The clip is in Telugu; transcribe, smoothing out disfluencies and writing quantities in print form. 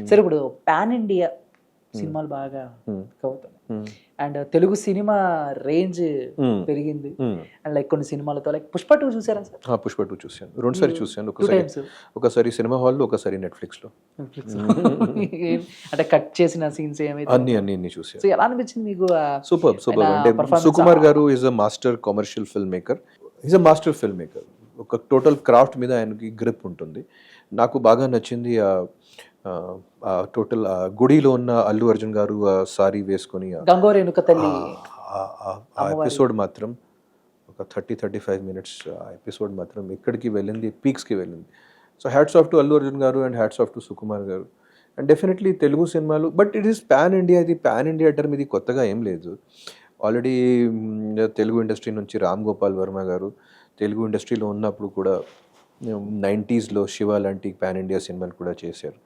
సరే ఇప్పుడు పాన్ ఇండియా సినిమాలు బాగా అవుతున్నాయి అండ్ తెలుగు సినిమా రేంజ్ పెరిగింది అండ్ లైక్ కొన్ని సినిమాలతో లైక్ పుష్ప 2 చూసారా సార్? పుష్ప 2 చూశాను, 2 సారి చూశాను. టూ టైమ్స్ ఒకసారి సినిమా హాల్లో, ఒకసారి నెట్ఫ్లిక్స్లో. అంటే కట్ చేసిన సీన్స్ ఏమైతే అన్ని చూశాను. సో ఎలా అనిపించింది మీకు? సూపర్ అంటే సుకుమార్ గారు is a master commercial film maker, is a master film maker. ఒక టోటల్ క్రాఫ్ట్ మీద ఆయనకి గ్రిప్ ఉంటుంది. నాకు బాగా నచ్చింది టోటల్ గుడిలో ఉన్న అల్లు అర్జున్ గారు సారీ వేసుకొని గంగోరేణుక తల్లి ఆ ఎపిసోడ్ మాత్రం ఒక 30-35 మినిట్స్ ఆ ఎపిసోడ్ మాత్రం ఎక్కడికి వెళ్ళింది, పీక్స్కి వెళ్ళింది. So hats off to Allu Arjun గారు and hats off to Sukumar గారు. అండ్ డెఫినెట్లీ తెలుగు సినిమాలు, but it is pan India. ఇది పాన్ ఇండియా టర్మ్, ఇది కొత్తగా ఏం లేదు. ఆల్రెడీ తెలుగు ఇండస్ట్రీ నుంచి రామ్ గోపాల్ వర్మ గారు తెలుగు ఇండస్ట్రీలో ఉన్నప్పుడు కూడా 90s శివ లాంటి పాన్ ఇండియా సినిమాలు కూడా చేశారు.